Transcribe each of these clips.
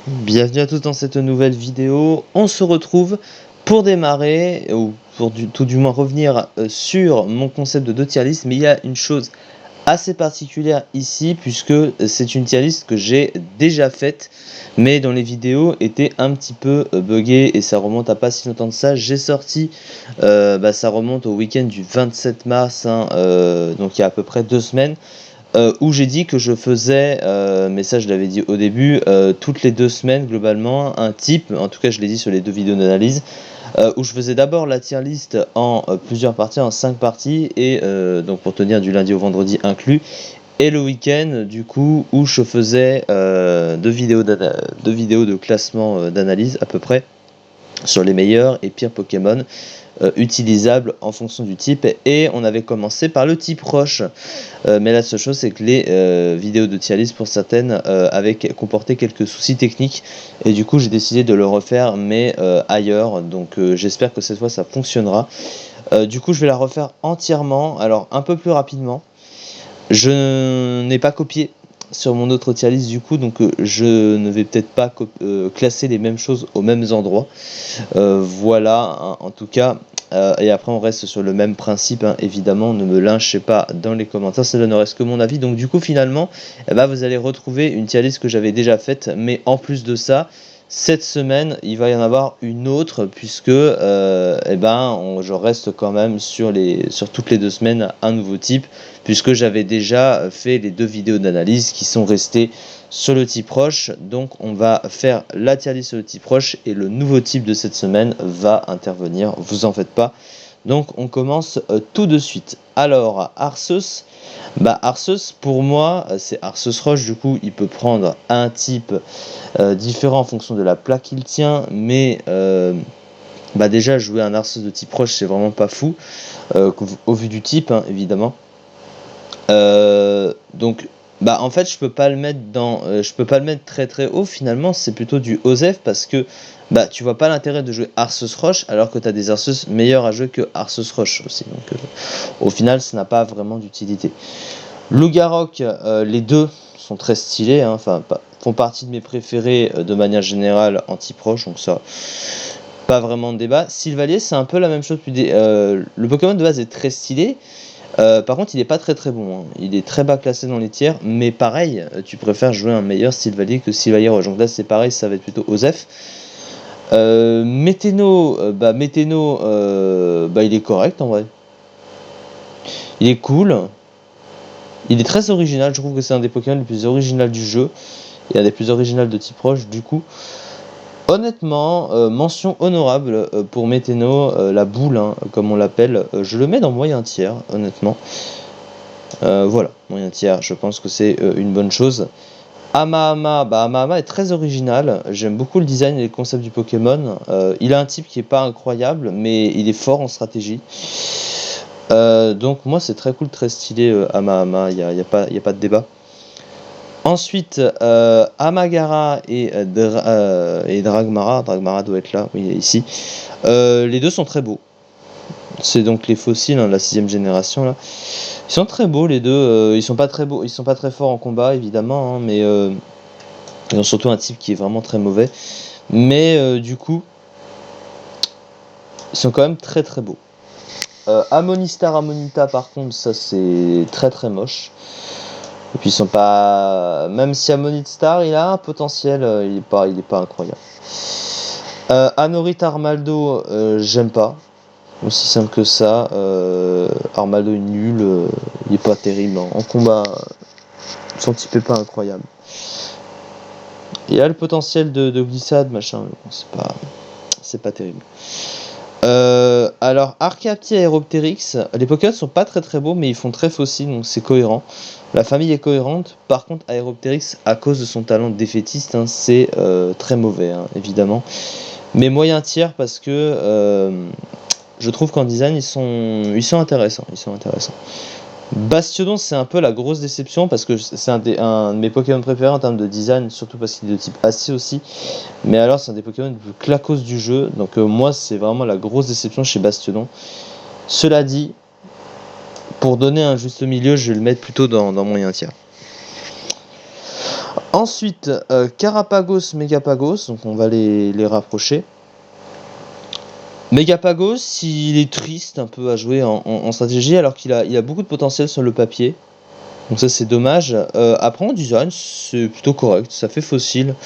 Bienvenue à tous dans cette nouvelle vidéo. On se retrouve pour démarrer, ou pour tout du moins revenir sur mon concept de 2 tier list, mais il y a une chose assez particulière ici, puisque c'est une tier list que j'ai déjà faite, mais dont les vidéos étaient un petit peu buggées, et ça remonte à pas si longtemps de ça. J'ai sorti, ça remonte au week-end du 27 mars, donc il y a à peu près 2 semaines. Où j'ai dit que je faisais, mais ça je l'avais dit au début, toutes les 2 semaines globalement, un type, en tout cas je l'ai dit sur les 2 vidéos d'analyse, où je faisais d'abord la tier list en plusieurs parties, en 5 parties, et donc pour tenir du lundi au vendredi inclus, et le week-end du coup où je faisais 2 vidéos de classement d'analyse à peu près, sur les meilleurs et pires Pokémon utilisables en fonction du type, et on avait commencé par le type roche. Mais la seule chose, c'est que les vidéos de tier list, pour certaines, avaient comporté quelques soucis techniques, et du coup j'ai décidé de le refaire, mais ailleurs, donc j'espère que cette fois ça fonctionnera. Du coup je vais la refaire entièrement, alors un peu plus rapidement. Je n'ai pas copié sur mon autre tier list du coup, donc je ne vais peut-être pas classer les mêmes choses aux mêmes endroits. Voilà, hein, en tout cas. Et après on reste sur le même principe, hein, évidemment, ne me lynchez pas dans les commentaires, ça ne reste que mon avis. Donc du coup finalement, vous allez retrouver une tier list que j'avais déjà faite, mais en plus de ça, cette semaine il va y en avoir une autre, puisque je reste quand même sur toutes les 2 semaines un nouveau type, puisque j'avais déjà fait les 2 vidéos d'analyse qui sont restées sur le type roche. Donc on va faire la tier list sur le type roche, et le nouveau type de cette semaine va intervenir, vous en faites pas. Donc on commence tout de suite. Alors Arceus, Arceus pour moi c'est Arceus roche, du coup il peut prendre un type différent en fonction de la plaque qu'il tient, mais déjà jouer un Arceus de type roche c'est vraiment pas fou, au vu du type, hein, évidemment. Donc en fait je peux pas le mettre très très haut, finalement c'est plutôt du Osef, parce que tu vois pas l'intérêt de jouer Arceus Roche alors que tu as des Arceus meilleurs à jouer que Arceus Roche aussi, donc au final ça n'a pas vraiment d'utilité. Lugarok, les deux sont très stylés, hein, font partie de mes préférés de manière générale en type roche, donc ça pas vraiment de débat. Sylvalier c'est un peu la même chose, le Pokémon de base est très stylé. Par contre il est pas très très bon, hein. Il est très bas classé dans les tiers, mais pareil, tu préfères jouer un meilleur Sylvalier que Sylvalier Roche, donc là c'est pareil, ça va être plutôt Osef. Météno, il est correct en vrai. Il est cool, il est très original, je trouve que c'est un des Pokémon les plus originaux du jeu, et un des plus originaux de type roche du coup. Honnêtement, mention honorable pour Météno, la boule, hein, comme on l'appelle, je le mets dans moyen tiers, honnêtement. Voilà, moyen tiers, je pense que c'est une bonne chose. Hamahama est très original, j'aime beaucoup le design et les concepts du Pokémon. Il a un type qui est pas incroyable, mais il est fort en stratégie. Donc moi c'est très cool, très stylé, Hamahama, il y a pas de débat. Ensuite, Amagara et Dragmara doit être là, oui il est ici. Les deux sont très beaux. C'est donc les fossiles, hein, la 6ème génération là. Ils sont très beaux les deux, ils sont pas très beaux, ils sont pas très forts en combat évidemment, hein, mais ils ont surtout un type qui est vraiment très mauvais. Mais du coup, ils sont quand même très très beaux. Amonistar, Amonita par contre, ça c'est très très moche. Et puis ils sont pas, même si Amonistar il a un potentiel, il est pas incroyable. Anorit Armaldo, j'aime pas. Aussi simple que ça. Armaldo est nul, il est pas terrible, hein. En combat, son type est pas incroyable. Il a le potentiel de glissade, machin, mais bon, c'est pas terrible. Alors, Archaeoptile et Aeropteryx, les Pokémon sont pas très très beaux, mais ils font très fossiles, donc c'est cohérent. La famille est cohérente. Par contre, Aeropteryx, à cause de son talent de défaitiste, hein, c'est très mauvais, hein, évidemment. Mais moyen tiers, parce que je trouve qu'en design, ils sont intéressants. Bastiodon, c'est un peu la grosse déception, parce que c'est un de mes Pokémon préférés en termes de design, surtout parce qu'il est de type acier aussi. Mais alors c'est un des Pokémon les plus claquos du jeu, donc moi c'est vraiment la grosse déception chez Bastiodon. Cela dit, pour donner un juste milieu, je vais le mettre plutôt dans moyen tiers. Ensuite, Carapagos, Megapagos, donc on va les rapprocher. Megapagos, il est triste un peu à jouer en stratégie, alors qu'il a beaucoup de potentiel sur le papier. Donc ça c'est dommage. Après en design, c'est plutôt correct, ça fait fossile.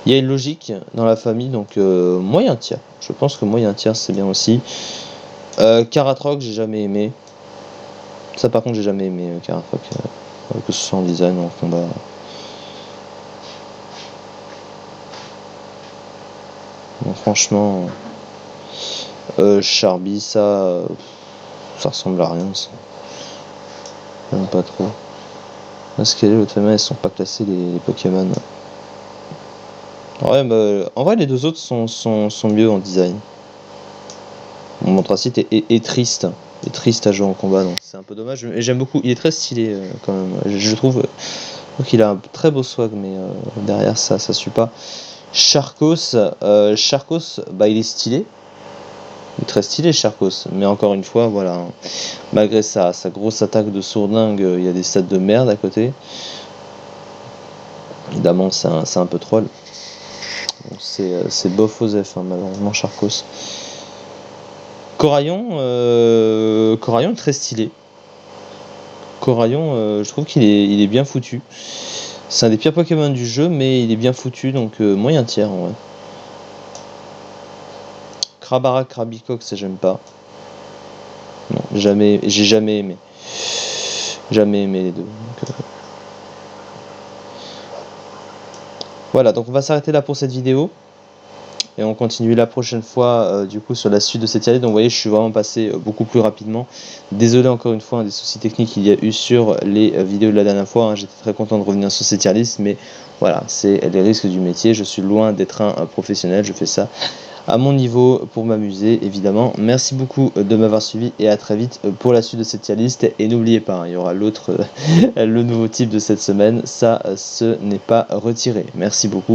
Il y a une logique dans la famille, donc moyen tiers. Je pense que moyen tiers c'est bien aussi. Karatrok, j'ai jamais aimé. Ça par contre j'ai jamais aimé Karatrok, que ce soit en design ou en combat. Bon, franchement, Charby, ça ressemble à rien. Ça. J'aime pas trop. Parce que l'autre famille, elles sont pas classées les Pokémon. Ouais, bah, en vrai les deux autres sont mieux en design. Mon Montracite est triste. Est triste à jouer en combat, donc c'est un peu dommage. Et j'aime beaucoup, il est très stylé quand même. Je trouve qu'il a un très beau swag, mais derrière ça suit pas. Charcos, bah il est stylé. Il est très stylé Charcos, mais encore une fois, voilà, hein, malgré sa grosse attaque de sourdingue, il y a des stats de merde à côté. Évidemment, c'est un peu troll. C'est bof Osef, hein, malheureusement, Charcos. Coraillon très stylé. Coraillon, je trouve il est bien foutu. C'est un des pires Pokémon du jeu, mais il est bien foutu, donc moyen tiers en vrai. Krabarak, Krabicox, ça j'aime pas. Non, j'ai jamais aimé. Jamais aimé les deux. Donc, voilà, donc on va s'arrêter là pour cette vidéo. Et on continue la prochaine fois du coup sur la suite de cette série. Donc vous voyez, je suis vraiment passé beaucoup plus rapidement. Désolé encore une fois des soucis techniques qu'il y a eu sur les vidéos de la dernière fois. J'étais très content de revenir sur cette tier list, mais voilà, c'est les risques du métier. Je suis loin d'être un professionnel. Je fais ça à mon niveau pour m'amuser évidemment. Merci beaucoup de m'avoir suivi et à très vite pour la suite de cette tier list. Et n'oubliez pas, il y aura l'autre, le nouveau type de cette semaine. Ça, ce n'est pas retiré. Merci beaucoup.